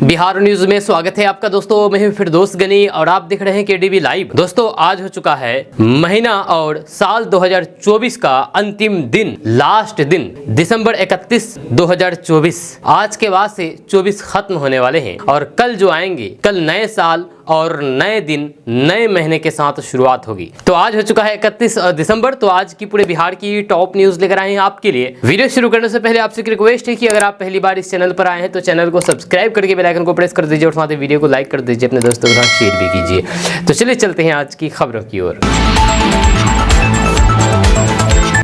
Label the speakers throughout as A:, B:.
A: Bihar news में स्वागत है आपका दोस्तों। मैं हूं फिरदौस गनी और आप देख रहे हैं केडीवी लाइव। दोस्तों आज हो चुका है महीना और साल 2024 का अंतिम दिन, लास्ट दिन, दिसंबर 31, 2024। आज के बाद से 24 खत्म होने वाले हैं और कल जो आएंगे, कल नए साल और नए दिन, नए महीने के साथ शुरुआत होगी। तो आज हो चुका है 31 दिसंबर। तो आज की पूरे बिहार की टॉप न्यूज लेकर आए हैं आपके लिए। वीडियो शुरू करने से पहले आपसे एक रिक्वेस्ट है कि अगर आप पहली बार इस चैनल पर आए हैं तो चैनल को सब्सक्राइब करके बेल आइकन को प्रेस कर दीजिए और साथ ही वीडियो को लाइक कर दीजिए, अपने दोस्तों के साथ शेयर भी कीजिए। तो चलिए चलते हैं आज की खबरों की ओर।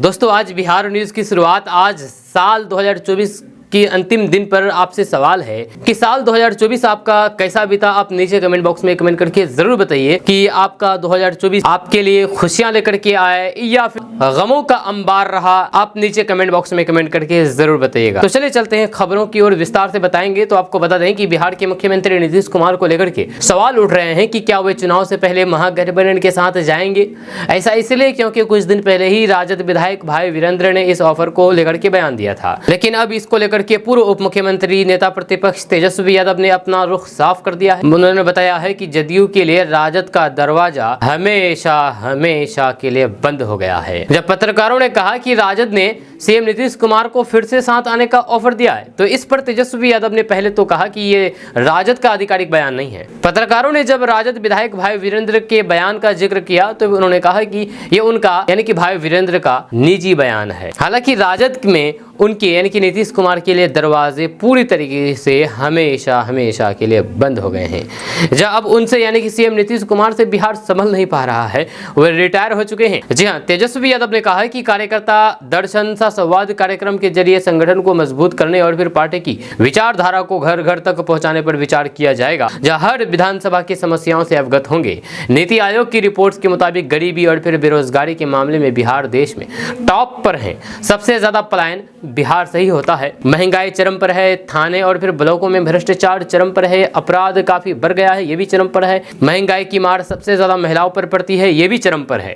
A: दोस्तों आज बिहार न्यूज की शुरुआत आज साल 2024 कि अंतिम दिन पर आपसे सवाल है कि साल 2024 आपका कैसा बीता। आप नीचे कमेंट बॉक्स में कमेंट करके जरूर बताइए कि आपका 2024 आपके लिए खुशियां लेकर के आए या फिर गमों का अंबार रहा। आप नीचे कमेंट बॉक्स में कमेंट करके जरूर बताइएगा। तो चलिए चलते हैं खबरों की ओर, विस्तार से बताएंगे। तो आपको बता दें कि बिहार के मुख्यमंत्री नीतीश कुमार को लेकर के सवाल उठ रहे हैं कि क्या वे चुनाव से पहले महागठबंधन के साथ जाएंगे। ऐसा इसलिए क्योंकि कुछ दिन पहले ही राजद विधायक भाई वीरेंद्र ने इस ऑफर को लेकर के बयान दिया था, लेकिन अब इसको लेकर के पूर्व उप मुख्यमंत्री नेता प्रतिपक्ष तेजस्वी यादव ने अपना रुख साफ कर दिया है। उन्होंने बताया है कि जदयू के लिए राजद का दरवाजा हमेशा हमेशा के लिए बंद हो गया है। जब पत्रकारों ने कहा कि राजद ने सीएम नीतीश कुमार को फिर से साथ आने का ऑफर दिया है, तो इस पर तेजस्वी यादव ने पहले तो कहा कि ये राजद का आधिकारिक बयान नहीं है। पत्रकारों ने जब राजद विधायक भाई वीरेंद्र के बयान का जिक्र किया तो उन्होंने कहा कि ये उनका यानी कि भाई वीरेंद्र का निजी बयान है। हालांकि राजद में उनके यानी कि नीतीश कुमार के लिए दरवाजे पूरी तरीके से हमेशा हमेशा के लिए बंद हो गए हैं। जब अब उनसे यानी कि सीएम नीतीश कुमार से बिहार संभल नहीं पा रहा है, वे रिटायर हो चुके हैं। जी हां, तेजस्वी यादव ने कहा है कि कार्यकर्ता दर्शन सा संवाद कार्यक्रम के जरिए संगठन को मजबूत करने और फिर पार्टी की विचारधारा को घर घर तक पहुंचाने पर विचार किया जाएगा, जहां हर विधानसभा की समस्याओं से अवगत होंगे। नीति आयोग की रिपोर्ट्स के मुताबिक गरीबी और फिर बेरोजगारी के मामले में बिहार देश में टॉप पर है। सबसे ज्यादा पलायन बिहार से ही होता है। महंगाई चरम पर है। थाने और फिर ब्लॉकों में भ्रष्टाचार चरम पर है। अपराध काफी बढ़ गया है, ये भी चरम पर है। महंगाई की मार सबसे ज्यादा महिलाओं पर पड़ती है, ये भी चरम पर है।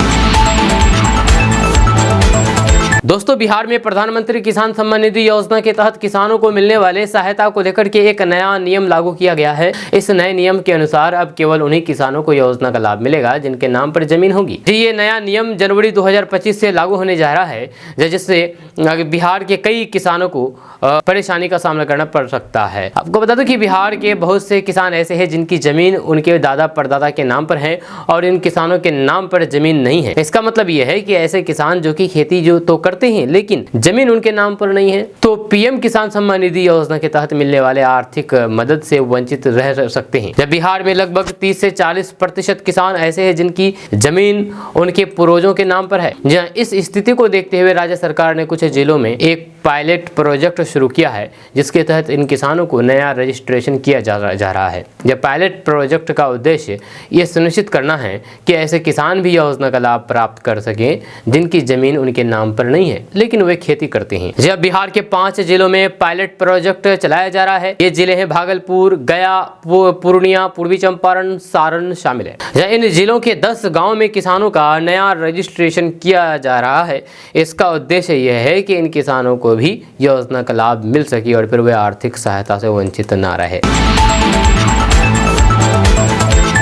A: दोस्तों बिहार में प्रधानमंत्री किसान सम्मान निधि योजना के तहत किसानों को मिलने वाले सहायता को लेकर के एक नया नियम लागू किया गया है। इस नए नियम के अनुसार अब केवल उन्हीं किसानों को योजना का लाभ मिलेगा जिनके नाम पर जमीन होगी। ये नया नियम जनवरी 2025 से लागू होने जा रहा है, जिससे बिहार के कई किसानों को परेशानी का सामना करना पड़ सकता है। आपको बता दूं कि बिहार के बहुत से किसान ऐसे हैं जिनकी जमीन उनके दादा परदादा के नाम पर है और इन किसानों के नाम पर जमीन नहीं है। इसका मतलब यह है कि ऐसे किसान जो कि खेती जो तो करते हैं लेकिन जमीन उनके नाम पर नहीं है, तो पीएम किसान सम्मान निधि योजना के तहत मिलने वाले आर्थिक मदद से वंचित रह सकते हैं। जब बिहार में लगभग 30 से 40% किसान ऐसे हैं जिनकी जमीन उनके पूर्वजों के नाम पर है। जहां इस स्थिति को देखते हुए राज्य सरकार ने कुछ जिलों में एक पायलट प्रोजेक्ट शुरू किया है, जिसके तहत इन किसानों को नया रजिस्ट्रेशन किया जा रहा है। यह पायलट प्रोजेक्ट का उद्देश्य यह सुनिश्चित करना है कि ऐसे किसान भी योजना का लाभ प्राप्त कर सकें जिनकी जमीन उनके नाम पर नहीं है लेकिन वे खेती करते हैं। जब बिहार के 5 जिलों में पायलट प्रोजेक्ट चलाया जा रहा है। ये जिले हैं भागलपुर, गया, पूर्णिया, पूर्वी चंपारण, सारण शामिल है। इन जिलों के 10 गाँव में किसानों का नया रजिस्ट्रेशन किया जा रहा है। इसका उद्देश्य यह है कि इन किसानों को भी योजना का लाभ मिल सके और फिर वे आर्थिक सहायता से वंचित ना रहे।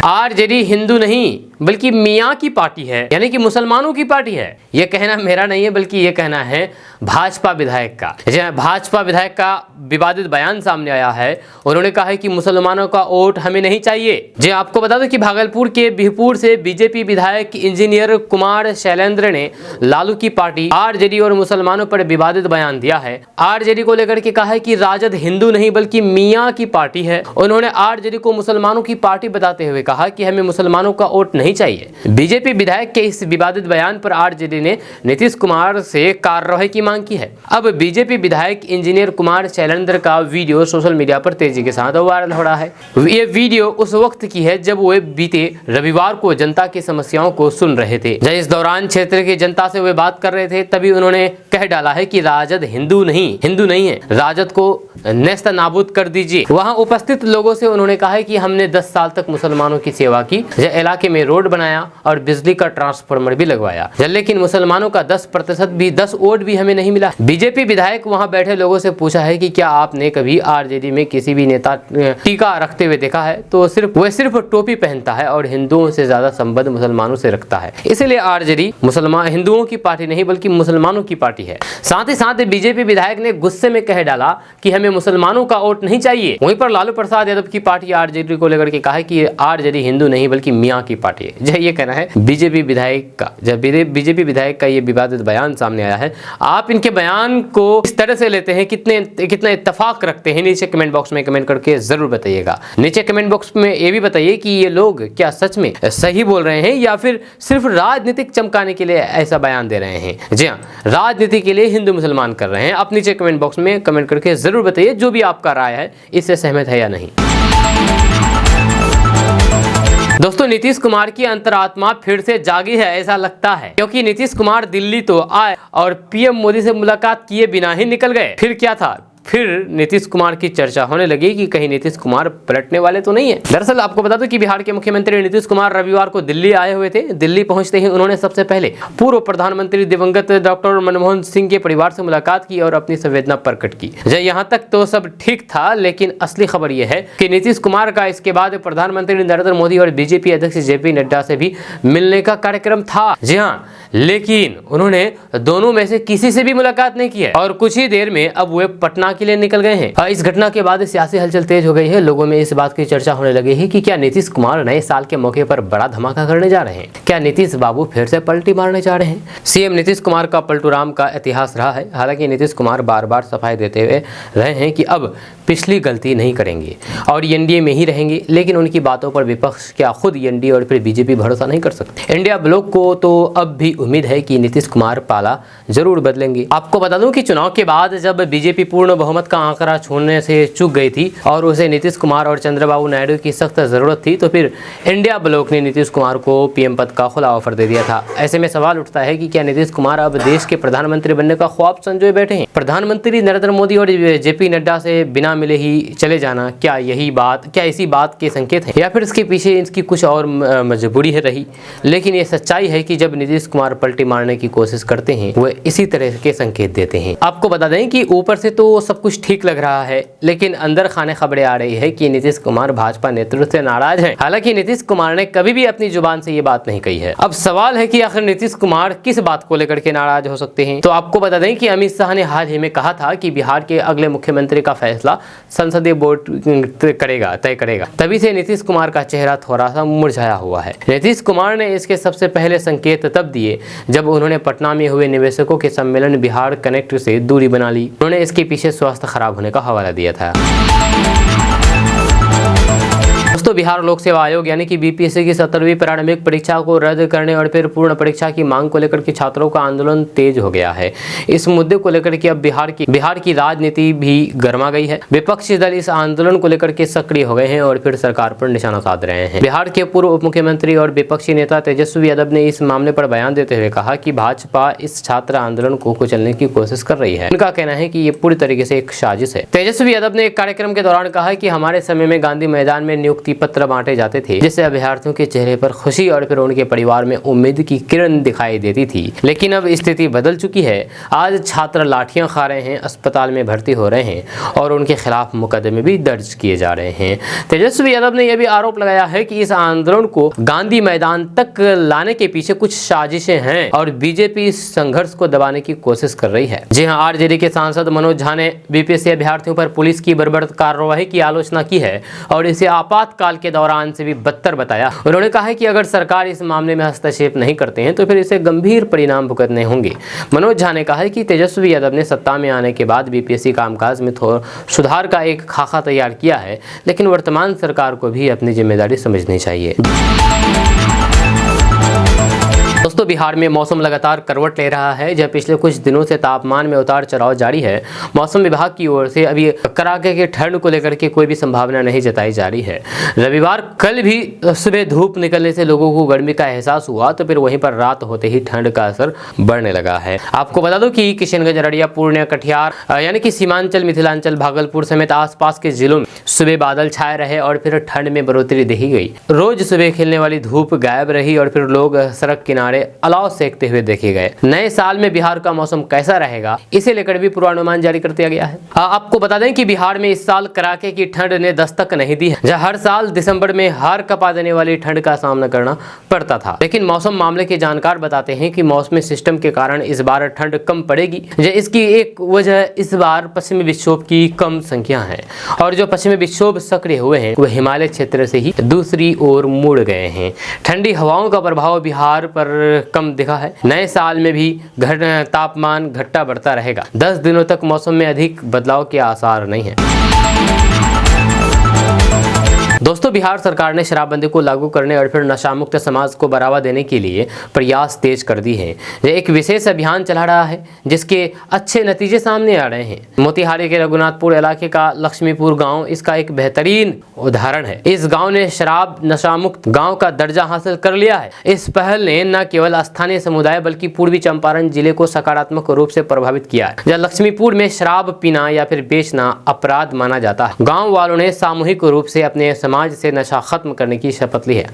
A: आरजेडी हिंदू नहीं बल्कि मियाँ की पार्टी है, यानी कि मुसलमानों की पार्टी है। यह कहना मेरा नहीं है बल्कि यह कहना है भाजपा विधायक का। भाजपा विधायक का विवादित बयान सामने आया है। उन्होंने कहा है कि मुसलमानों का वोट हमें नहीं चाहिए। जी आपको बता दो कि भागलपुर के बिहपुर से बीजेपी विधायक इंजीनियर कुमार शैलेंद्र ने लालू की पार्टी आरजेडी और मुसलमानों पर विवादित बयान दिया है। आरजेडी को लेकर के कहा है कि राजद हिंदू नहीं बल्कि मियाँ की पार्टी है। उन्होंने आरजेडी को मुसलमानों की पार्टी बताते हुए कहा कि हमें मुसलमानों का वोट नहीं चाहिए। बीजेपी विधायक के इस विवादित बयान पर आरजेडी ने नीतीश कुमार से कार्रवाई की मांग की है। अब बीजेपी विधायक इंजीनियर कुमार शैलेंद्र का वीडियो सोशल मीडिया पर तेजी के साथ वायरल हो रहा है। ये वीडियो उस वक्त की है जब वे बीते रविवार को जनता की समस्याओं को सुन रहे थे। जब इस दौरान क्षेत्र की जनता से वे बात कर रहे थे तभी उन्होंने कह डाला है कि राजद हिंदू नहीं है, राजद को नेस्त नाबूद कर दीजिए। वहां उपस्थित लोगों से उन्होंने कहा है कि हमने 10 साल तक मुसलमानों की सेवा की। इलाके में रोड रोड बनाया और बिजली का ट्रांसफार्मर भी लगवाया, लेकिन मुसलमानों का 10% वोट भी हमें नहीं मिला। बीजेपी विधायक वहां बैठे लोगों से पूछा है कि क्या आपने कभी आरजेडी में किसी भी नेता टीका रखते हुए देखा है, तो वह सिर्फ टोपी पहनता है और हिंदुओं से ज्यादा संबंध मुसलमानों से रखता है, इसलिए आरजेडी मुसलमान हिंदुओं की पार्टी नहीं बल्कि मुसलमानों की पार्टी है। साथ ही साथ बीजेपी विधायक ने गुस्से में कह डाला कि हमें मुसलमानों का वोट नहीं चाहिए। वहीं पर लालू प्रसाद यादव की पार्टी आरजेडी को लेकर के कहा है कि आरजेडी हिंदू नहीं बल्कि मियां की पार्टी है। जब ये कहना है बीजेपी विधायक का, जब बीजेपी विधायक का ये विवादित बयान सामने आया है, आप इनके बयान को इस तरह से लेते हैं, कितना इत्तेफाक रखते हैं, नीचे कमेंट बॉक्स में कमेंट करके जरूर बताइएगा। नीचे कमेंट बॉक्स में ये भी बताइए कि ये लोग क्या सच में सही बोल रहे हैं या फिर सिर्फ राजनीतिक चमकाने के लिए ऐसा बयान दे रहे हैं। जी हाँ, राजनीति के लिए हिंदू मुसलमान कर रहे हैं। आप नीचे कमेंट बॉक्स में कमेंट करके जरूर बताइए जो भी आपका राय है, इससे सहमत है या नहीं। दोस्तों, नीतीश कुमार की अंतरात्मा फिर से जागी है ऐसा लगता है, क्योंकि नीतीश कुमार दिल्ली तो आए और पीएम मोदी से मुलाकात किए बिना ही निकल गए। फिर क्या था, फिर नीतीश कुमार की चर्चा होने लगी कि कहीं नीतीश कुमार पलटने वाले तो नहीं है। दरअसल आपको बता दूं कि बिहार के मुख्यमंत्री नीतीश कुमार रविवार को दिल्ली आए हुए थे। दिल्ली पहुंचते ही उन्होंने सबसे पहले पूर्व प्रधानमंत्री दिवंगत डॉक्टर मनमोहन सिंह के परिवार से मुलाकात की और अपनी संवेदना प्रकट की। यहाँ तक तो सब ठीक था, लेकिन असली खबर यह है कि नीतीश कुमार का इसके बाद प्रधानमंत्री नरेंद्र मोदी और बीजेपी अध्यक्ष जेपी नड्डा से भी मिलने का कार्यक्रम था। जी हाँ, लेकिन उन्होंने दोनों में से किसी से भी मुलाकात नहीं की है और कुछ ही देर में अब वे पटना के लिए निकल गए हैं। इस घटना के बाद सियासी हलचल तेज हो गई है। लोगों में इस बात की चर्चा होने लगी है कि क्या नीतीश कुमार नए साल के मौके पर बड़ा धमाका करने जा रहे हैं, क्या नीतीश बाबू फिर से पलटी मारने जा रहे हैं। सीएम नीतीश कुमार का पलटूराम का इतिहास रहा है। हालांकि नीतीश कुमार बार बार सफाई देते हुए रहे हैं कि अब पिछली गलती नहीं करेंगे और एनडीए में ही रहेंगे, लेकिन उनकी बातों पर विपक्ष क्या खुद एनडीए और फिर बीजेपी भरोसा नहीं कर सकते। इंडिया ब्लॉक को तो अब भी उम्मीद है कि नीतीश कुमार पाला जरूर बदलेंगे। आपको बता दूं कि चुनाव के बाद जब बीजेपी पूर्ण बहुमत का आंकड़ा छोड़ने से चूक गई थी और उसे नीतीश कुमार और चंद्रबाबू नायडू की सख्त जरूरत थी, तो फिर इंडिया ब्लॉक ने नीतीश कुमार को पीएम पद का खुला ऑफर दे दिया था। ऐसे में सवाल उठता है कि क्या नीतीश कुमार अब देश के प्रधानमंत्री बनने का ख्वाब संजोए बैठे हैं। प्रधानमंत्री नरेंद्र मोदी और जेपी नड्डा से बिना मिले ही चले जाना, क्या इसी बात के संकेत है या फिर इसके पीछे इसकी कुछ और मजबूरी है रही। लेकिन ये सच्चाई है कि जब नीतीश कुमार पलटी मारने की कोशिश करते हैं वो इसी तरह के संकेत देते हैं। आपको बता दें कि ऊपर से तो सब कुछ ठीक लग रहा है, लेकिन अंदर खाने खबरें आ रही है कि नीतीश कुमार भाजपा नेतृत्व से नाराज हैं। हालांकि नीतीश कुमार ने कभी भी अपनी जुबान से ये बात नहीं कही है। अब सवाल है कि आखिर नीतीश कुमार किस बात को लेकर के नाराज हो सकते हैं। तो आपको बता दें कि अमित शाह ने हाल ही में कहा था कि बिहार के अगले मुख्यमंत्री का फैसला संसदीय बोर्ड तय करेगा। तभी से नीतीश कुमार का चेहरा थोड़ा सा मुरझाया हुआ है। नीतीश कुमार ने इसके सबसे पहले संकेत तब दिए जब उन्होंने पटना में हुए निवेशकों के सम्मेलन बिहार कनेक्ट से दूरी बना ली। उन्होंने इसके पीछे स्वास्थ्य खराब होने का हवाला दिया था। दोस्तों, बिहार लोक सेवा आयोग यानी कि बीपीएससी की 17वीं प्रारंभिक परीक्षा को रद्द करने और फिर पूर्ण परीक्षा की मांग को लेकर के छात्रों का आंदोलन तेज हो गया है। इस मुद्दे को लेकर के अब बिहार की राजनीति भी गर्मा गई है। विपक्षी दल इस आंदोलन को लेकर के सक्रिय हो गए हैं और फिर सरकार पर निशाना साध रहे हैं। बिहार के पूर्व उप मुख्यमंत्री और विपक्षी नेता तेजस्वी यादव ने इस मामले पर बयान देते हुए कहा कि भाजपा इस छात्र आंदोलन को कुचलने की कोशिश कर रही है। उनका कहना है कि ये पूरी तरीके से एक साजिश है। तेजस्वी यादव ने एक कार्यक्रम के दौरान कहा कि हमारे समय में गांधी मैदान में नियुक्ति पत्र बांटे जाते थे, जिससे अभ्यर्थियों के चेहरे पर खुशी और फिर उनके परिवार में उम्मीद की किरण दिखाई देती थी। लेकिन अब स्थिति बदल चुकी है। आज छात्र लाठियां खा रहे हैं, अस्पताल में भर्ती हो रहे हैं और उनके खिलाफ मुकदमे भी दर्ज किए जा रहे हैं। तेजस्वी यादव ने यह भी आरोप लगाया है कि इस आंदोलन को गांधी मैदान तक लाने के पीछे कुछ साजिशें हैं और बीजेपी इस संघर्ष को दबाने की कोशिश कर रही है। जी हां, आरजेडी के सांसद मनोज झा ने बीपीएससी अभ्यर्थियों पर पुलिस की बर्बरता कार्रवाई की आलोचना की है और इसे आपातकाल के दौरान से भी बदतर बताया। उन्होंने कहा है कि अगर सरकार इस मामले में हस्तक्षेप नहीं करते हैं तो फिर इसे गंभीर परिणाम भुगतने होंगे। मनोज झा ने कहा है कि तेजस्वी यादव ने सत्ता में आने के बाद बीपीएससी कामकाज में सुधार का एक खाका तैयार किया है, लेकिन वर्तमान सरकार को भी अपनी जिम्मेदारी समझनी चाहिए। दोस्तों बिहार में मौसम लगातार करवट ले रहा है। जब पिछले कुछ दिनों से तापमान में उतार चढ़ाव जारी है, मौसम विभाग की ओर से अभी कड़ाके के ठंड को लेकर के कोई भी संभावना नहीं जताई जा रही है। रविवार कल भी सुबह धूप निकलने से लोगों को गर्मी का एहसास हुआ, तो फिर वहीं पर रात होते ही ठंड का असर बढ़ने लगा है। आपको बता दो कि किशनगंज, अररिया, पूर्णिया, कटिहार यानी कि सीमांचल, मिथिलांचल, भागलपुर समेत आसपास के जिलों में सुबह बादल छाए रहे और फिर ठंड में बढ़ोतरी देखी गई। रोज सुबह खिलने वाली धूप गायब रही और फिर लोग सड़क किनारे अलाव सेकते हुए देखे गए। नए साल में बिहार का मौसम कैसा रहेगा, इसे लेकर भी पूर्वानुमान जारी कर दिया गया है। आपको बता दें कि बिहार में इस साल कड़ाके की ठंड ने दस्तक नहीं दी है। जहां हर साल दिसंबर में हार कपा देने वाली ठंड का सामना करना पड़ता था, लेकिन मौसम मामले के जानकार बताते हैं कि मौसमी सिस्टम के कारण इस बार ठंड कम पड़ेगी। इसकी एक वजह इस बार पश्चिमी विक्षोभ की कम संख्या है और जो पश्चिमी विक्षोभ सक्रिय हुए हैं वह हिमालय क्षेत्र से ही दूसरी ओर मुड़ गए हैं। ठंडी हवाओं का प्रभाव बिहार पर कम दिखा है। नए साल में भी तापमान घटता बढ़ता रहेगा। 10 दिनों तक मौसम में अधिक बदलाव के आसार नहीं है। दोस्तों बिहार सरकार ने शराबबंदी को लागू करने और फिर नशा मुक्त समाज को बढ़ावा देने के लिए प्रयास तेज कर दी है। एक विशेष अभियान चला रहा है जिसके अच्छे नतीजे सामने आ रहे हैं। मोतिहारी के रघुनाथपुर इलाके का लक्ष्मीपुर गांव इसका एक बेहतरीन उदाहरण है। इस गांव ने शराब नशा मुक्त गांव का दर्जा हासिल कर लिया है। इस पहल ने न केवल स्थानीय समुदाय बल्कि पूर्वी चंपारण जिले को सकारात्मक रूप से प्रभावित किया है। जहाँ लक्ष्मीपुर में शराब पीना या फिर बेचना अपराध माना जाता है, गाँव वालों ने सामूहिक रूप से अपने समाज से नशा खत्म करने की शपथ ली है।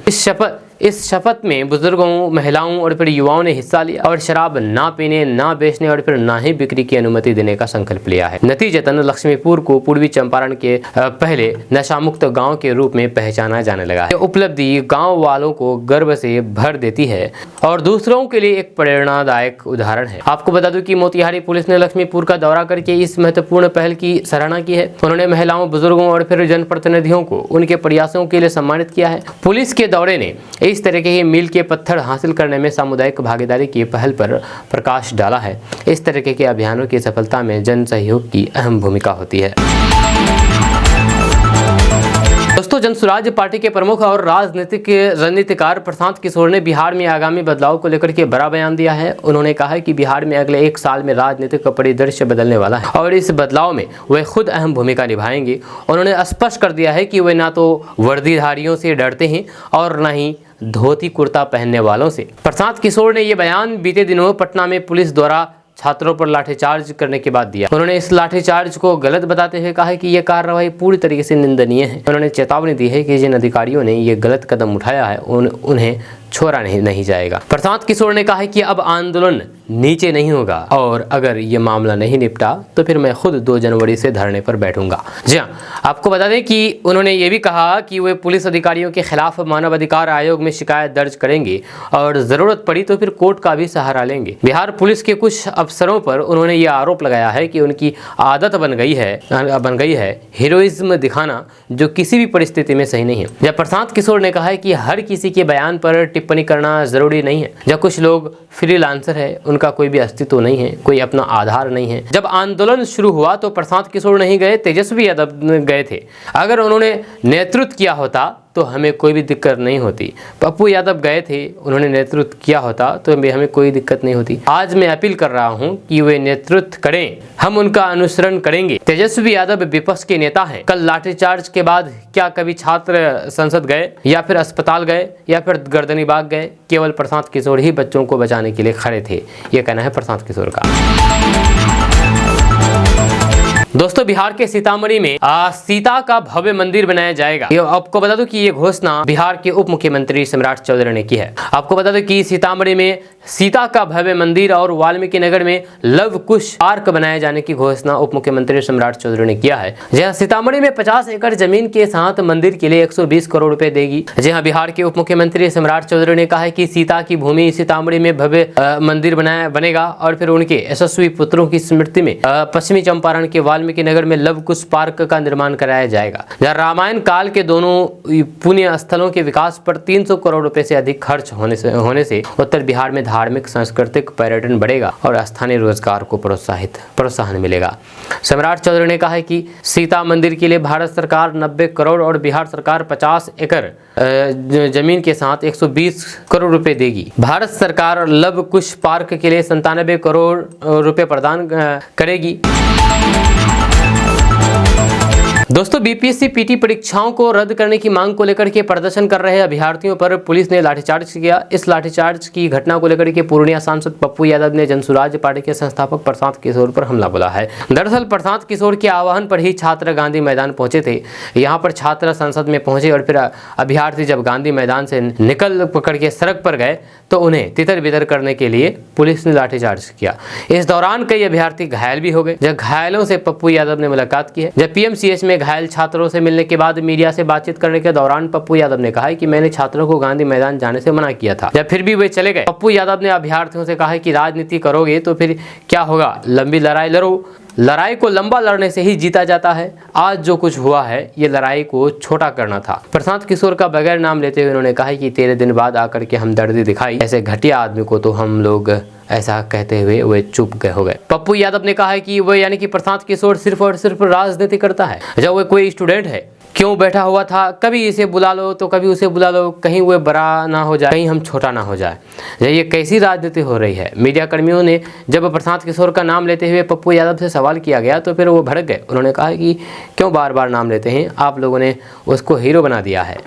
A: इस शपथ में बुजुर्गों, महिलाओं और फिर युवाओं ने हिस्सा लिया और शराब ना पीने, ना बेचने और फिर ना ही बिक्री की अनुमति देने का संकल्प लिया है। नतीजतन लक्ष्मीपुर को पूर्वी चंपारण के पहले नशा मुक्त गाँव के रूप में पहचाना जाने लगा है। यह उपलब्धि गाँव वालों को गर्व से भर देती है और दूसरों के लिए एक प्रेरणादायक उदाहरण है। आपको बता दूं कि मोतिहारी पुलिस ने लक्ष्मीपुर का दौरा करके इस महत्वपूर्ण पहल की सराहना की है। उन्होंने महिलाओं, बुजुर्गों और फिर जनप्रतिनिधियों को उनके प्रयासों के लिए सम्मानित किया है। पुलिस के दौरे ने इस तरह के मील के पत्थर हासिल करने में सामुदायिक भागीदारी की पहल पर प्रकाश डाला है। इस तरह के अभियानों की सफलता में जन सहयोग की अहम भूमिका होती है। दोस्तों जनसुराज पार्टी के प्रमुख और राजनीतिक रणनीतिकार प्रशांत किशोर ने बिहार में आगामी बदलाव को लेकर के बड़ा बयान दिया है। उन्होंने कहा है कि बिहार में अगले 1 साल में राजनीतिक परिदृश्य बदलने वाला है और इस बदलाव में वे खुद अहम भूमिका निभाएंगे। उन्होंने स्पष्ट कर दिया है कि वे ना तो वर्दीधारियों से डरते हैं और न ही धोती कुर्ता पहनने वालों से। प्रशांत किशोर ने ये बयान बीते दिनों पटना में पुलिस द्वारा छात्रों पर लाठीचार्ज करने के बाद दिया। उन्होंने इस लाठीचार्ज को गलत बताते हुए कहा कि यह कार्रवाई पूरी तरीके से निंदनीय है। उन्होंने चेतावनी दी है कि जिन अधिकारियों ने ये गलत कदम उठाया है उन्हें छोड़ा नहीं जाएगा। प्रशांत किशोर ने कहा कि अब आंदोलन नीचे नहीं होगा और अगर ये मामला नहीं निपटा तो फिर मैं खुद 2 जनवरी से धरने पर बैठूंगा। जी हाँ, आपको बता दें कि उन्होंने ये भी कहा कि वे पुलिस अधिकारियों के खिलाफ मानवाधिकार आयोग में शिकायत दर्ज करेंगे और जरूरत पड़ी तो फिर कोर्ट का भी सहारा लेंगे। बिहार पुलिस के कुछ अफसरों पर उन्होंने ये आरोप लगाया है कि उनकी आदत बन गई है हीरोइज्म दिखाना, जो किसी भी परिस्थिति में सही नहीं है। जब प्रशांत किशोर ने कहा है कि हर किसी के बयान पर टिप्पणी करना जरूरी नहीं है। जब कुछ लोग फ्रीलांसर है, उनका कोई भी अस्तित्व नहीं है, कोई अपना आधार नहीं है। जब आंदोलन शुरू हुआ तो प्रशांत किशोर नहीं गए, तेजस्वी यादव गए थे। अगर उन्होंने नेतृत्व किया होता तो हमें कोई भी दिक्कत नहीं होती। पप्पू यादव गए थे, उन्होंने नेतृत्व किया होता तो हमें कोई दिक्कत नहीं होती। आज मैं अपील कर रहा हूं कि वे नेतृत्व करें, हम उनका अनुसरण करेंगे। तेजस्वी यादव विपक्ष के नेता हैं। कल लाठीचार्ज के बाद क्या कभी छात्र संसद गए या फिर अस्पताल गए या फिर गर्दनी बाग गए? केवल प्रशांत किशोर ही बच्चों को बचाने के लिए खड़े थे। ये कहना है प्रशांत किशोर का। दोस्तों बिहार के सीतामढ़ी में सीता का भव्य मंदिर बनाया जाएगा। आपको बता दूं कि ये घोषणा बिहार के उप मुख्यमंत्री सम्राट चौधरी ने की है। आपको बता दूं कि सीतामढ़ी में सीता का भव्य मंदिर और वाल्मीकि नगर में लव कुश पार्क बनाए जाने की घोषणा उप मुख्यमंत्री सम्राट चौधरी ने किया है। जहां सीतामढ़ी में 50 एकड़ जमीन के साथ मंदिर के लिए 120 करोड़ रुपए देगी। जहां बिहार के उप मुख्यमंत्री सम्राट चौधरी ने कहा है कि सीता की भूमि सीतामढ़ी में भव्य मंदिर बनेगा और फिर उनके यशस्वी पुत्रों की स्मृति में पश्चिमी चंपारण के वाल्मीकि नगर में लव कुश पार्क का निर्माण कराया जाएगा। जहाँ रामायण काल के दोनों पुण्य स्थलों के विकास पर 300 करोड़ रुपए से अधिक खर्च होने से उत्तर बिहार में धार्मिक सांस्कृतिक पर्यटन बढ़ेगा और स्थानीय रोजगार को प्रोत्साहन मिलेगा। सम्राट चौधरी ने कहा है कि सीता मंदिर के लिए भारत सरकार 90 करोड़ और बिहार सरकार 50 एकड़ जमीन के साथ 120 करोड़ रुपए देगी। भारत सरकार लव कुश पार्क के लिए 97 करोड़ रुपए प्रदान करेगी। दोस्तों, बीपीएससी पीटी परीक्षाओं को रद्द करने की मांग को लेकर के प्रदर्शन कर रहे अभ्यर्थियों पर पुलिस ने लाठीचार्ज किया। इस लाठीचार्ज की घटना को लेकर के पूर्णिया सांसद पप्पू यादव ने जनसुराज पार्टी के संस्थापक प्रशांत किशोर पर हमला बोला है। दरअसल प्रशांत किशोर के आह्वान पर ही छात्र गांधी मैदान पहुंचे थे। यहाँ पर छात्र संसद में पहुंचे और फिर अभ्यर्थी जब गांधी मैदान से निकल पकड़ के सड़क पर गए तो उन्हें तितर बितर करने के लिए पुलिस ने लाठीचार्ज किया। इस दौरान कई अभ्यर्थी घायल भी हो गए। जब घायलों से पप्पू यादव ने मुलाकात की है। जब पीएमसीएच में घायल छात्रों से मिलने के बाद मीडिया से बातचीत करने के दौरान पप्पू यादव ने कहा कि मैंने छात्रों को गांधी मैदान जाने से मना किया था, जब फिर भी वे चले गए। पप्पू यादव ने अभ्यर्थियों से कहा कि राजनीति करोगे तो फिर क्या होगा, लंबी लड़ाई लड़ो, लड़ाई को लंबा लड़ने से ही जीता जाता है। आज जो कुछ हुआ है ये लड़ाई को छोटा करना था। प्रशांत किशोर का बगैर नाम लेते हुए उन्होंने कहा कि 13 दिन बाद आकर के हमदर्दी दिखाई, ऐसे घटिया आदमी को तो हम लोग, ऐसा कहते हुए वे चुप हो गए। पप्पू यादव ने कहा है कि वह यानी कि प्रशांत किशोर सिर्फ और सिर्फ राजनीति करता है। जब वह कोई स्टूडेंट है क्यों बैठा हुआ था, कभी इसे बुला लो तो कभी उसे बुला लो, कहीं वह बड़ा ना हो जाए, कहीं हम छोटा ना हो जाए। ये कैसी राजनीति हो रही है। मीडिया कर्मियों ने जब प्रशांत किशोर का नाम लेते हुए पप्पू यादव से सवाल किया गया तो फिर वो भड़क गए। उन्होंने कहा कि क्यों बार बार नाम लेते हैं, आप लोगों ने उसको हीरो बना दिया है।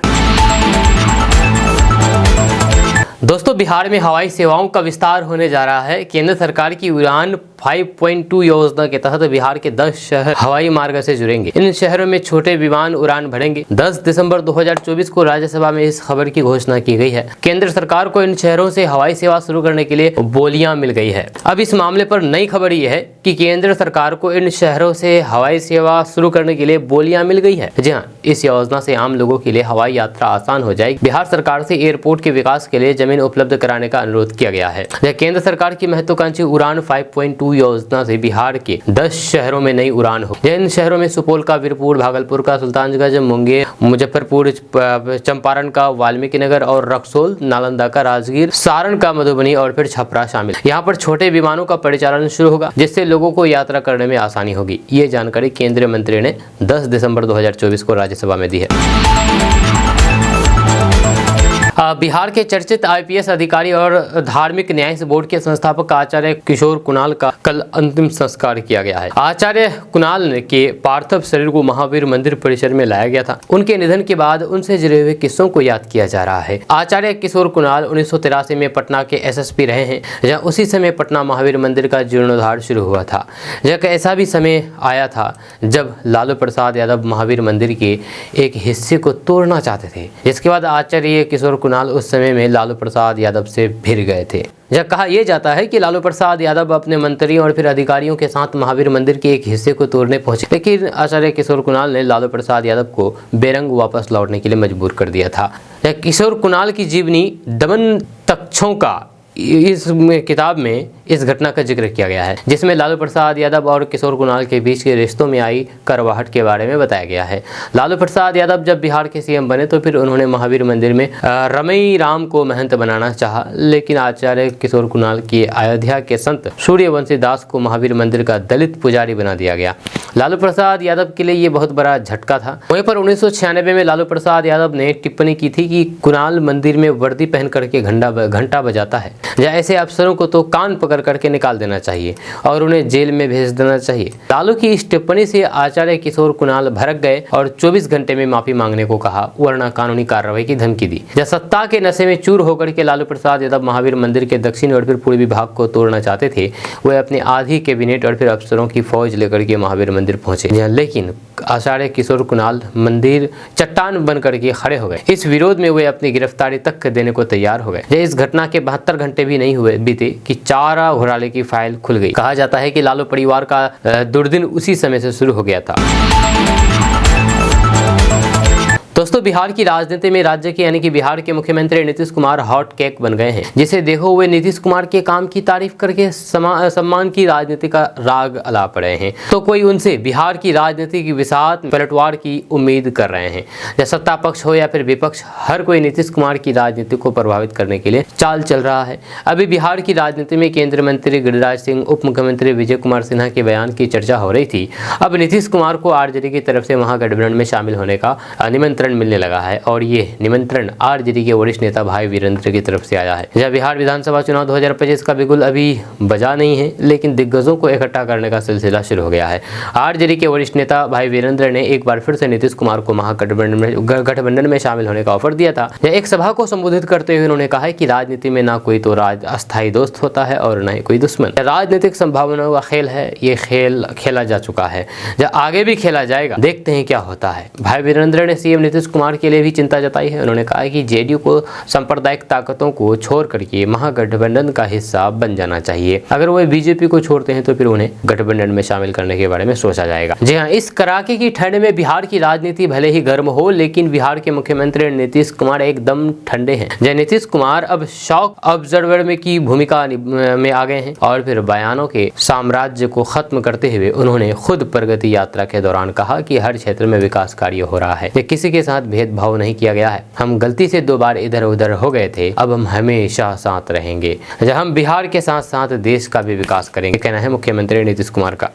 A: दोस्तों, बिहार में हवाई सेवाओं का विस्तार होने जा रहा है। केंद्र सरकार की उड़ान 5.2 योजना के तहत बिहार के 10 शहर हवाई मार्ग से जुड़ेंगे। इन शहरों में छोटे विमान उड़ान भरेंगे। 10 दिसंबर 2024 को राज्यसभा में इस खबर की घोषणा की गई है। केंद्र सरकार को इन शहरों से हवाई सेवा शुरू करने के लिए बोलियां मिल गई है। अब इस मामले पर नई खबर यह है कि केंद्र सरकार को इन शहरों से हवाई सेवा शुरू करने के लिए बोलियां मिल गई है। जी हाँ, इस योजना से आम लोगों के लिए हवाई यात्रा आसान हो जाएगी। बिहार सरकार से एयरपोर्ट के विकास के लिए जमीन उपलब्ध कराने का अनुरोध किया गया है। केंद्र सरकार की महत्वाकांक्षी उड़ान 5.2 योजना से बिहार के 10 शहरों में नई उड़ान हो। इन शहरों में सुपौल का वीरपुर, भागलपुर का सुल्तानगंज, मुंगेर, मुजफ्फरपुर, चंपारण का वाल्मीकि नगर और रक्सौल, नालंदा का राजगीर, सारण का मधुबनी और फिर छपरा शामिल। यहाँ पर छोटे विमानों का परिचालन शुरू होगा जिससे लोगों को यात्रा करने में आसानी होगी। ये जानकारी केंद्रीय मंत्री ने 10 दिसंबर 2024 को राज्यसभा में दी है। बिहार के चर्चित आईपीएस अधिकारी और धार्मिक न्याय बोर्ड के संस्थापक आचार्य किशोर कुणाल का कल अंतिम संस्कार किया गया है। आचार्य कुणाल के पार्थिव शरीर को महावीर मंदिर परिसर में लाया गया था। उनके निधन के बाद उनसे जुड़े हुए किस्सों को याद किया जा रहा है। आचार्य किशोर कुणाल 1983 में पटना के एसएसपी रहे हैं, जहाँ उसी समय पटना महावीर मंदिर का जीर्णोद्धार शुरू हुआ था। जब ऐसा भी समय आया था जब लालू प्रसाद यादव महावीर मंदिर के एक हिस्से को तोड़ना चाहते थे, जिसके बाद आचार्य किशोर कुणाल उस समय में लालू प्रसाद यादव से भिड़ गए थे। जब कहा यह जाता है कि लालू प्रसाद यादव अपने मंत्रियों और फिर अधिकारियों के साथ महावीर मंदिर के एक हिस्से को तोड़ने पहुंचे, लेकिन आचार्य किशोर कुणाल ने लालू प्रसाद यादव को बेरंग वापस लौटने के लिए मजबूर कर दिया था। किशोर कुणाल की जीवनी दमन तक्षों का इस किताब में इस घटना का जिक्र किया गया है, जिसमें लालू प्रसाद यादव और किशोर कुणाल के बीच के रिश्तों में आई करवाहट के बारे में बताया गया है। लालू प्रसाद यादव जब बिहार के सीएम बने तो फिर उन्होंने महावीर मंदिर में रमई राम को महंत बनाना चाहा, लेकिन आचार्य किशोर कुणाल की अयोध्या के संत सूर्यवंशी दास को महावीर मंदिर का दलित पुजारी बना दिया गया। लालू प्रसाद यादव के लिए ये बहुत बड़ा झटका था। वहीं पर 1996 में लालू प्रसाद यादव ने टिप्पणी की थी कि कुणाल मंदिर में वर्दी पहन करके घंटा बजाता है, ऐसे अफसरों को तो कान पकड़ करके निकाल देना चाहिए और उन्हें जेल में भेज देना चाहिए। लालू की इस टिप्पणी से आचार्य किशोर कुणाल भड़क गए और 24 घंटे में माफी मांगने को कहा, वरना कानूनी कार्रवाई की धमकी दी। जब सत्ता के नशे में चूर होकर के लालू प्रसाद यादव महावीर मंदिर के दक्षिण और फिर पूर्वी भाग को तोड़ना चाहते थे, वह अपने आधी कैबिनेट और फिर अफसरों की फौज लेकर के महावीर मंदिर पहुंचे, लेकिन आचार्य किशोर कुणाल मंदिर चट्टान बन करके खड़े हो गए। इस विरोध में वे अपनी गिरफ्तारी तक देने को तैयार हो गए। इस घटना के 72 घंटे भी नहीं हुए बीते कि चारा घोटाले की फाइल खुल गई। कहा जाता है कि लालू परिवार का दुर्दिन उसी समय से शुरू हो गया था। दोस्तों बिहार की राजनीति में राज्य के यानी कि बिहार के मुख्यमंत्री नीतीश कुमार हॉट केक बन गए हैं, जिसे देखो हुए नीतीश कुमार के काम की तारीफ करके सम्मान की राजनीति का राग अलाप रहे हैं, तो कोई उनसे बिहार की राजनीति की विसात पलटवार की उम्मीद कर रहे हैं। या सत्ता पक्ष हो या फिर विपक्ष, हर कोई नीतीश कुमार की राजनीति को प्रभावित करने के लिए चाल चल रहा है। अभी बिहार की राजनीति में केंद्रीय मंत्री गिरिराज सिंह, उप मुख्यमंत्री विजय कुमार सिन्हा के बयान की चर्चा हो रही थी। अब नीतीश कुमार को आरजेडी की तरफ से महागठबंधन में शामिल होने का निमंत्रण मिलने लगा है और ये निमंत्रण आरजेडी के वरिष्ठ नेता भाई वीरेंद्र की तरफ से आया है। जब बिहार विधानसभा चुनाव 2025 का बिगुल अभी बजा नहीं है, लेकिन दिग्गजों को इकट्ठा करने का सिलसिला शुरू हो गया है। आरजेडी के वरिष्ठ नेता भाई वीरेंद्र ने एक बार फिर से नीतीश कुमार को महागठबंधन में शामिल होने का ऑफर दिया था। एक सभा को संबोधित करते हुए उन्होंने कहा कि राजनीति में ना कोई तो अस्थायी दोस्त होता है और न ही कोई दुश्मन। राजनीतिक संभावनाओं का खेल है, ये खेल खेला जा चुका है, जब आगे भी खेला जाएगा, देखते हैं क्या होता है। भाई वीरेंद्र ने सीएम नीतीश कुमार के लिए भी चिंता जताई है। उन्होंने कहा कि जेडीयू को सांप्रदायिक ताकतों को छोड़ करके महागठबंधन का हिस्सा बन जाना चाहिए। अगर वो बीजेपी को छोड़ते हैं तो फिर उन्हें गठबंधन में शामिल करने के बारे में सोचा जाएगा। जी हाँ, इस कड़ाके की ठंड में बिहार की राजनीति भले ही गर्म हो, लेकिन बिहार के मुख्यमंत्री नीतीश कुमार एकदम ठंडे हैं। जय नीतीश कुमार अब शॉक ऑब्जर्वर में की भूमिका में आ गए हैं और फिर बयानों के साम्राज्य को खत्म करते हुए उन्होंने खुद प्रगति यात्रा के दौरान कहा कि हर क्षेत्र में विकास कार्य हो रहा है, किसी के साथ भेदभाव नहीं किया गया है। हम गलती से 2 बार इधर उधर हो गए थे, अब हम हमेशा साथ रहेंगे। जब हम बिहार के साथ साथ देश का भी विकास करेंगे, कहना है मुख्यमंत्री नीतीश कुमार का।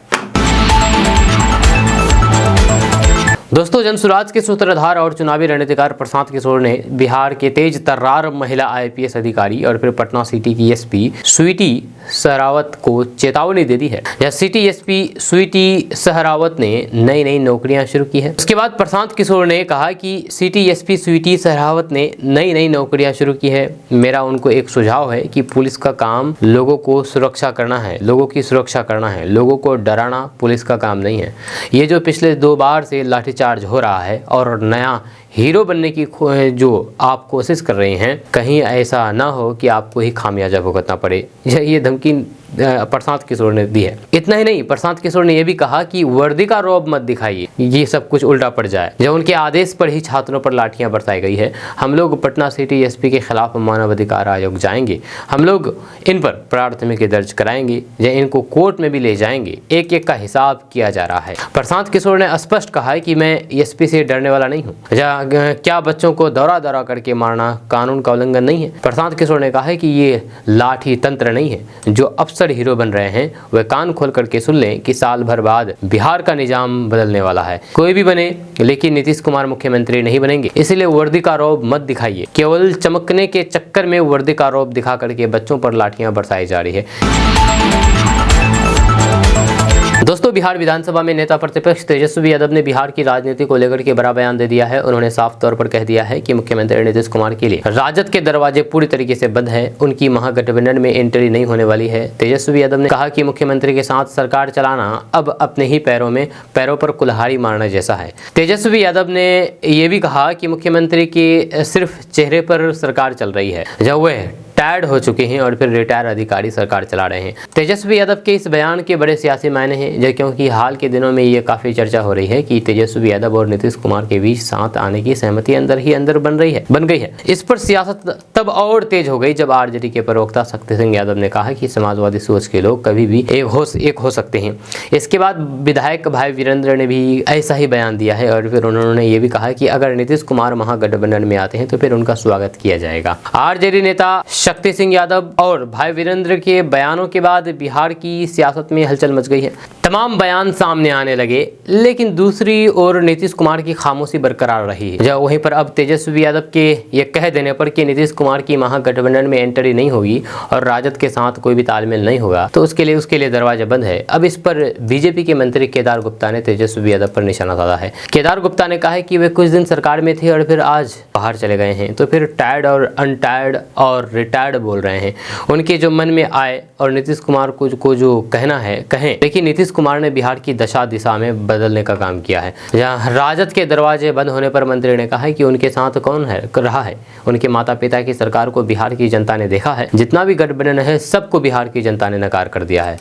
A: दोस्तों जनसुराज के सूत्रधार और चुनावी रणनीतिकार प्रशांत किशोर ने बिहार के तेज तर्रार महिला आईपीएस अधिकारी और फिर पटना सिटी की एसपी स्वीटी सहरावत को चेतावनी दे दी है। यह सिटी एसपी स्वीटी सहरावत ने नई नौकरियां शुरू की है। उसके बाद प्रशांत किशोर ने कहा कि सिटी एसपी स्वीटी सहरावत ने नई नौकरियां शुरू की है। मेरा उनको एक सुझाव है कि पुलिस का काम लोगों को सुरक्षा करना है, लोगों की सुरक्षा करना है, लोगों को डराना पुलिस का काम नहीं है। ये जो पिछले 2 बार से लाठीचार्ज हो रहा है और नया हीरो बनने की जो आप कोशिश कर रहे हैं, कहीं ऐसा ना हो कि आपको ही खामियाजा भुगतना पड़े। ये धमकी प्रशांत किशोर ने दी है। इतना ही नहीं, प्रशांत किशोर ने यह भी कहा कि वर्दी का रौब मत दिखाइए, ये सब कुछ उल्टा पड़ जाए। जब उनके आदेश पर ही छात्रों पर लाठियां बरसाई गई है। हम लोग पटना सिटी एसपी के खिलाफ मानवाधिकार आयोग जाएंगे, हम लोग इन पर प्राथमिकी दर्ज कराएंगे या इनको कोर्ट में भी ले जाएंगे। एक एक का हिसाब किया जा रहा है। प्रशांत किशोर ने स्पष्ट कहा है कि मैं एसपी से डरने वाला नहीं हूँ। क्या बच्चों को दौरा करके मारना कानून का उल्लंघन नहीं है? प्रशांत किशोर ने कहा है कि ये लाठी तंत्र नहीं है। जो अफसर हीरो बन रहे हैं वे कान खोल करके सुन लें कि साल भर बाद बिहार का निजाम बदलने वाला है। कोई भी बने, लेकिन नीतीश कुमार मुख्यमंत्री नहीं बनेंगे। इसलिए वर्दी का रौब मत दिखाइए। केवल चमकने के चक्कर में वर्दी का रौब दिखा करके बच्चों पर लाठियां बरसाई जा रही है। दोस्तों बिहार विधानसभा में नेता प्रतिपक्ष तेजस्वी यादव ने बिहार की राजनीति को लेकर के बड़ा बयान दे दिया है। उन्होंने साफ तौर पर कह दिया है कि मुख्यमंत्री नीतीश कुमार के लिए राजद के दरवाजे पूरी तरीके से बंद है, उनकी महागठबंधन में एंट्री नहीं होने वाली है। तेजस्वी यादव ने कहा कि मुख्यमंत्री के साथ सरकार चलाना अब अपने ही पैरों पर कुल्हाड़ी मारना जैसा है। तेजस्वी यादव ने यह भी कहा कि मुख्यमंत्री के सिर्फ चेहरे पर सरकार चल रही है, जब वह टायर्ड हो चुके हैं और फिर रिटायर अधिकारी सरकार चला रहे हैं। तेजस्वी यादव के इस बयान के बड़े सियासी मायने हैं, क्योंकि हाल के दिनों में ये काफी चर्चा हो रही है कि तेजस्वी यादव और नीतीश कुमार के बीच साथ आने की सहमति अंदर ही अंदर बन गई है। इस पर सियासत तब और तेज हो गई जब आरजेडी के प्रवक्ता शक्ति सिंह यादव ने कहा कि समाजवादी सोच के लोग कभी भी एक हो सकते हैं। इसके बाद विधायक भाई वीरेंद्र ने भी ऐसा ही बयान दिया है और फिर उन्होंने ये भी कहा कि अगर नीतीश कुमार महागठबंधन में आते हैं तो फिर उनका स्वागत किया जाएगा। आरजेडी नेता शक्ति सिंह यादव और भाई वीरेंद्र के बयानों के बाद बिहार की सियासत में हलचल मच गई है। तमाम बयान सामने आने लगे, लेकिन दूसरी ओर नीतीश कुमार की खामोशी बरकरार रही है। जब वहीं पर अब तेजस्वी यादव के ये कह देने पर कि नीतीश कुमार की महागठबंधन में एंट्री नहीं होगी और राजद के साथ कोई भी तालमेल नहीं होगा, तो उसके लिए दरवाजा बंद है। अब इस पर बीजेपी के मंत्री केदार गुप्ता ने तेजस्वी यादव पर निशाना साधा है। केदार गुप्ता ने कहा है कि वे कुछ दिन सरकार में थे और फिर आज बाहर चले गए हैं, तो फिर टायर्ड और अनटायर्ड और रिटायर्ड बोल रहे हैं। उनके जो मन में आए और नीतीश कुमार को जो कहना है कहें, लेकिन नीतीश कुमार ने बिहार की दशा दिशा में बदलने का काम किया है। जहां राजद के दरवाजे बंद होने पर मंत्री ने कहा है कि उनके साथ कौन है रहा है। उनके माता पिता की सरकार को बिहार की जनता ने देखा है, जितना भी गठबंधन है सबको बिहार की जनता ने नकार कर दिया है।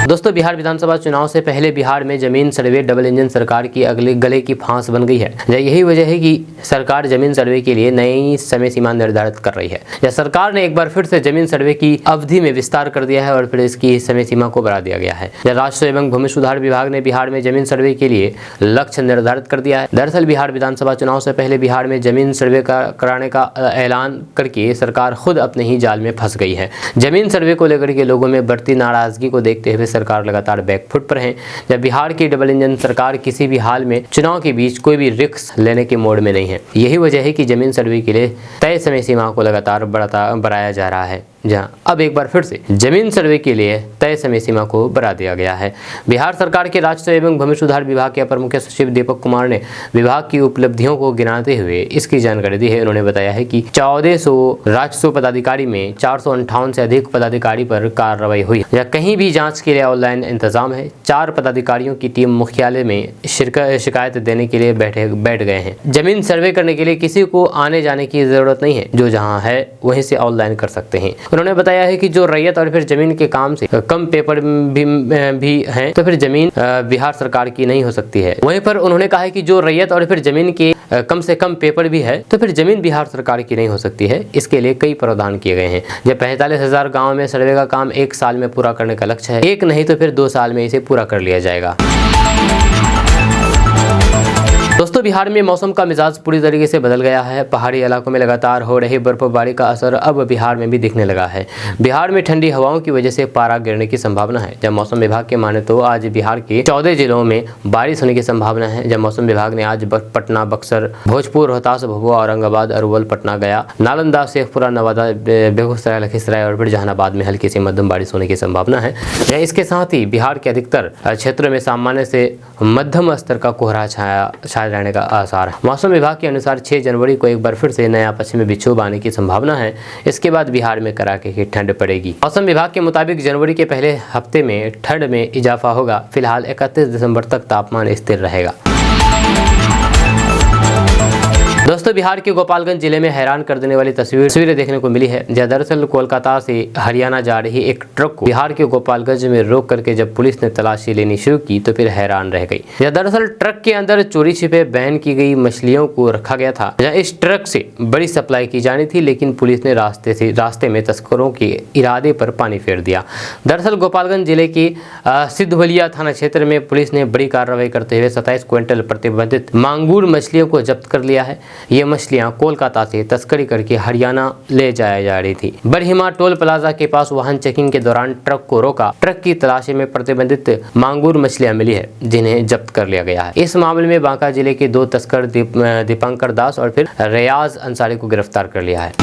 A: दोस्तों बिहार विधानसभा चुनाव से पहले बिहार में जमीन सर्वे डबल इंजन सरकार की अगले गले की फांस बन गई है। यही वजह है कि सरकार जमीन सर्वे के लिए नई समय सीमा निर्धारित कर रही है। सरकार ने एक बार फिर से जमीन सर्वे की अवधि में विस्तार कर दिया है और फिर इसकी समय सीमा को बढ़ा दिया गया है। राजस्व एवं भूमि सुधार विभाग ने बिहार में जमीन सर्वे के लिए लक्ष्य निर्धारित कर दिया है। दरअसल बिहार विधानसभा चुनाव से पहले बिहार में जमीन सर्वे कराने का ऐलान करके सरकार खुद अपने ही जाल में फंस गई है। जमीन सर्वे को लेकर के लोगों में बढ़ती नाराजगी को देखते हुए सरकार लगातार बैकफुट पर है। जब बिहार की डबल इंजन सरकार किसी भी हाल में चुनाव के बीच कोई भी रिस्क लेने के मोड में नहीं है। यही वजह है कि जमीन सर्वे के लिए तय समय सीमा को लगातार बढ़ाया जा रहा है। जहां अब एक बार फिर से जमीन सर्वे के लिए तय समय सीमा को बढ़ा दिया गया है। बिहार सरकार के राजस्व एवं भूमि सुधार विभाग के अपर मुख्य सचिव दीपक कुमार ने विभाग की उपलब्धियों को गिनाते हुए इसकी जानकारी दी है। उन्होंने बताया है कि 1400 राजस्व पदाधिकारी में 458 से अधिक पदाधिकारी पर कार्रवाई हुई। कहीं भी जाँच के लिए ऑनलाइन इंतजाम है। 4 पदाधिकारियों की टीम मुख्यालय में शिकायत देने के लिए बैठ गए हैं। जमीन सर्वे करने के लिए किसी को आने जाने की जरूरत नहीं है, जो जहाँ है वहीं से ऑनलाइन कर सकते हैं। उन्होंने बताया है कि जो रैयत और फिर जमीन के काम से कम पेपर भी हैं तो फिर जमीन बिहार सरकार की नहीं हो सकती है। वहीं पर उन्होंने कहा है कि जो रैयत और फिर जमीन के कम से कम पेपर भी है तो फिर जमीन बिहार सरकार की नहीं हो सकती है। इसके लिए कई प्रावधान किए गए हैं। जब 45,000 गाँव में सर्वे का काम 1 साल में पूरा करने का लक्ष्य है। 1 नहीं तो फिर 2 साल में इसे पूरा कर लिया जाएगा। दोस्तों बिहार में मौसम का मिजाज पूरी तरीके से बदल गया है। पहाड़ी इलाकों में लगातार हो रही बर्फबारी का असर अब बिहार में भी दिखने लगा है। बिहार में ठंडी हवाओं की वजह से पारा गिरने की संभावना है। जब मौसम विभाग के माने तो आज बिहार के 14 जिलों में बारिश होने की संभावना है। जब मौसम विभाग ने आज पटना, बक्सर, भोजपुर, रोहतास, भभुआ, औरंगाबाद, अरवल, पटना, गया, नालंदा, शेखपुरा, नवादा, बेगूसराय, लखीसराय और फिर जहानाबाद में हल्की से मध्यम बारिश होने की संभावना है। इसके साथ ही बिहार के अधिकतर क्षेत्रों में सामान्य से मध्यम स्तर का कोहरा छाया रहने का आसार है। मौसम विभाग के अनुसार 6 जनवरी को एक बार फिर से नया पश्चिमी विक्षोभ आने की संभावना है। इसके बाद बिहार में कड़ाके की ठंड पड़ेगी। मौसम विभाग के मुताबिक जनवरी के पहले हफ्ते में ठंड में इजाफा होगा। फिलहाल 31 दिसंबर तक तापमान स्थिर रहेगा। दोस्तों बिहार के गोपालगंज जिले में हैरान कर देने वाली तस्वीरें देखने को मिली है। दरअसल कोलकाता से हरियाणा जा रही एक ट्रक को बिहार के गोपालगंज में रोक करके जब पुलिस ने तलाशी लेनी शुरू की तो फिर हैरान रह गई। दरअसल ट्रक के अंदर चोरी छिपे बैन की गई मछलियों को रखा गया था। इस ट्रक से बड़ी सप्लाई की जानी थी, लेकिन पुलिस ने रास्ते में तस्करों के इरादे पर पानी फेर दिया। दरअसल गोपालगंज जिले के सिद्धवलिया थाना क्षेत्र में पुलिस ने बड़ी कार्रवाई करते हुए 27 क्विंटल प्रतिबंधित मांगूर मछलियों को जब्त कर लिया है। ये मछलियां कोलकाता से तस्करी करके हरियाणा ले जाया जा रही थी। बरहिमा टोल प्लाजा के पास वाहन चेकिंग के दौरान ट्रक को रोका। ट्रक की तलाशी में प्रतिबंधित मांगूर मछलियां मिली है, जिन्हें जब्त कर लिया गया है। इस मामले में बांका जिले के 2 तस्कर दीपंकर दास और फिर रियाज अंसारी को गिरफ्तार कर लिया है।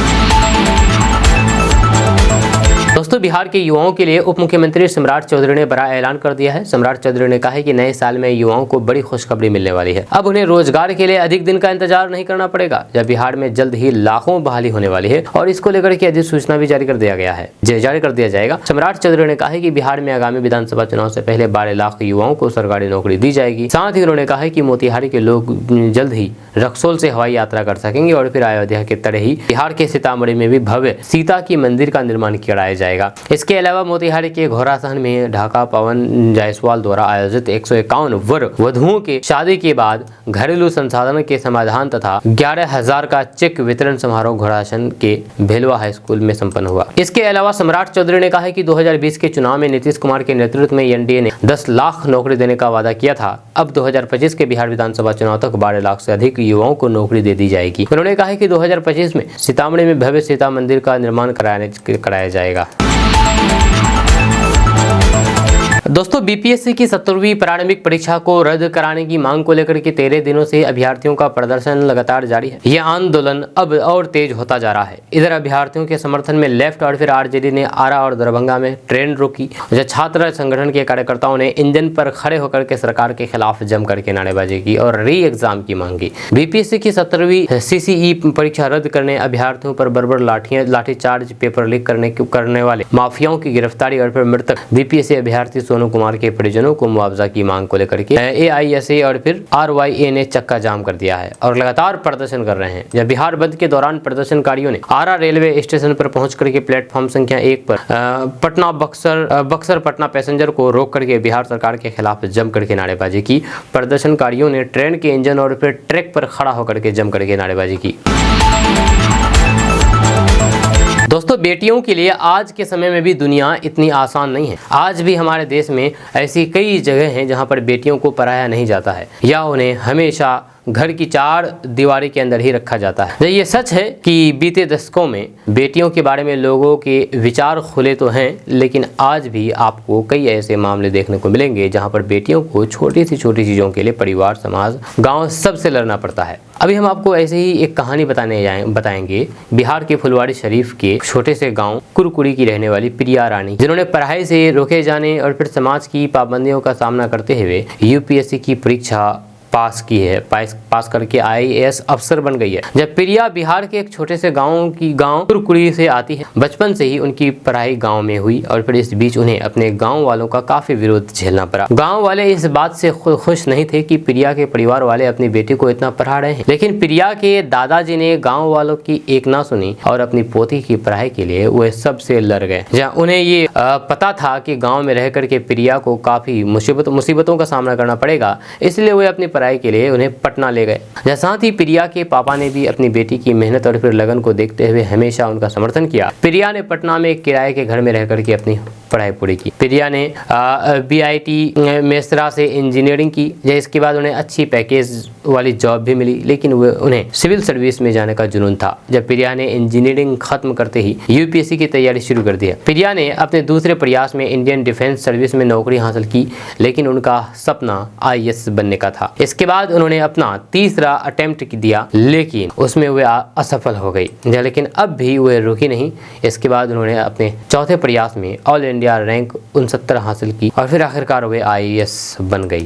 A: दोस्तों बिहार के युवाओं के लिए उप मुख्यमंत्री सम्राट चौधरी ने बड़ा ऐलान कर दिया है। सम्राट चौधरी ने कहा है कि नए साल में युवाओं को बड़ी खुशखबरी मिलने वाली है। अब उन्हें रोजगार के लिए अधिक दिन का इंतजार नहीं करना पड़ेगा। जब बिहार में जल्द ही लाखों बहाली होने वाली है और इसको लेकर के अधिसूचना भी जारी कर दिया जाएगा। सम्राट चौधरी ने कहा है कि बिहार में आगामी विधानसभा चुनाव से पहले 12 लाख युवाओं को सरकारी नौकरी दी जाएगी। साथ ही उन्होंने कहा है कि मोतिहारी के लोग जल्द ही रक्सौल से हवाई यात्रा कर सकेंगे और फिर अयोध्या के तरह ही बिहार के सीतामढ़ी में भी भव्य सीता की मंदिर का निर्माण कराया जाएगा। इसके अलावा मोतिहारी के घोड़ासहन में ढाका पवन जायसवाल द्वारा आयोजित 151 वर वधुओं के शादी के बाद घरेलू संसाधन के समाधान तथा 11,000 का चेक वितरण समारोह घोड़ासहन के भेलवा हाई स्कूल में संपन्न हुआ। इसके अलावा सम्राट चौधरी ने कहा है कि 2020 के चुनाव में नीतीश कुमार के नेतृत्व में एनडीए ने 10 लाख नौकरी देने का वादा किया था। अब 2025 के बिहार विधानसभा चुनाव तक 12 लाख से अधिक युवाओं को नौकरी दे दी जाएगी। उन्होंने कहा है कि 2025 में सीतामढ़ी में भव्य सीता मंदिर का निर्माण कराया जाएगा। दोस्तों बीपीएससी की 17वीं प्रारंभिक परीक्षा को रद्द कराने की मांग को लेकर के 13 दिनों से अभ्यर्थियों का प्रदर्शन लगातार जारी है। यह आंदोलन अब और तेज होता जा रहा है। इधर अभ्यर्थियों के समर्थन में लेफ्ट और फिर आरजेडी ने आरा और दरभंगा में ट्रेन रोकी। छात्र संगठन के कार्यकर्ताओं ने इंजन पर खड़े होकर के सरकार के खिलाफ जम करके नारेबाजी की और री एग्जाम की मांग की। बीपीएससी की 17वीं सीसीई परीक्षा रद्द करने, अभ्यर्थियों पर बर्बर लाठीचार्ज, पेपर लीक करने वाले माफियाओं की गिरफ्तारी और फिर मृतक बीपीएससी अभ्यर्थी सोनू कुमार के परिजनों को मुआवजा की मांग को लेकर के AISA और फिर RYA ने चक्का जाम कर दिया है और लगातार प्रदर्शन कर रहे हैं। जब बिहार बंद के दौरान प्रदर्शनकारियों ने आरा रेलवे स्टेशन पर पहुंच करके प्लेटफॉर्म संख्या 1 पर पटना बक्सर पटना पैसेंजर को रोक करके बिहार सरकार के खिलाफ जम करके नारेबाजी की। प्रदर्शनकारियों ने ट्रेन के इंजन और फिर ट्रैक पर खड़ा होकर के जम करके नारेबाजी की। दोस्तों, बेटियों के लिए आज के समय में भी दुनिया इतनी आसान नहीं है। आज भी हमारे देश में ऐसी कई जगह हैं जहां पर बेटियों को पढ़ाया नहीं जाता है या उन्हें हमेशा घर की 4 दीवारी के अंदर ही रखा जाता है। ये सच है कि बीते दशकों में बेटियों के बारे में लोगों के विचार खुले तो हैं, लेकिन आज भी आपको कई ऐसे मामले देखने को मिलेंगे जहां पर बेटियों को छोटी सी छोटी चीज़ों के लिए परिवार, समाज, गांव सबसे लड़ना पड़ता है। अभी हम आपको ऐसे ही एक कहानी बताएंगे बिहार के फुलवारी शरीफ के छोटे से गाँव कुरकुरी की रहने वाली प्रिया रानी, जिन्होंने पढ़ाई से रोके जाने और फिर समाज की पाबंदियों का सामना करते हुए UPSC की परीक्षा पास की है। पास करके IAS अफसर बन गई है। जब प्रिया बिहार के एक छोटे से गांव कुरकुरी से आती है, बचपन से ही उनकी पढ़ाई गांव में हुई और फिर इस बीच उन्हें अपने गांव वालों का काफी विरोध झेलना पड़ा। गांव वाले इस बात से खुश नहीं थे कि प्रिया के परिवार वाले अपनी बेटी को इतना पढ़ा रहे हैं, लेकिन प्रिया के दादाजी ने गाँव वालों की एक ना सुनी और अपनी पोती की पढ़ाई के लिए वे सबसे लड़ गए। जहाँ उन्हें ये पता था कि गाँव में रह करके प्रिया को काफी मुसीबतों का सामना करना पड़ेगा, इसलिए वे अपनी पढ़ाई के लिए उन्हें पटना ले गए। साथ ही प्रिया के पापा ने भी अपनी बेटी की मेहनत और फिर लगन को देखते हुए हमेशा उनका समर्थन किया। प्रिया ने पटना में किराए के घर में रह करके अपनी पढ़ाई पूरी की। प्रिया ने BIT मेसरा से इंजीनियरिंग की। इसके बाद उन्हें अच्छी पैकेज वाली जॉब भी मिली, लेकिन उन्हें सिविल सर्विस में जाने का जुनून था। जब प्रिया ने इंजीनियरिंग खत्म करते ही UPSC की तैयारी शुरू कर दी। प्रिया ने अपने दूसरे प्रयास में इंडियन डिफेंस सर्विस में नौकरी हासिल की, लेकिन उनका सपना IAS बनने का था। इसके बाद उन्होंने अपना तीसरा अटेम्प्ट दिया, लेकिन उसमें वे असफल हो गई। लेकिन अब भी वे रुकी नहीं। इसके बाद उन्होंने अपने चौथे प्रयास में ऑल इंडिया रैंक 69 हासिल की और फिर आखिरकार वे IAS बन गई।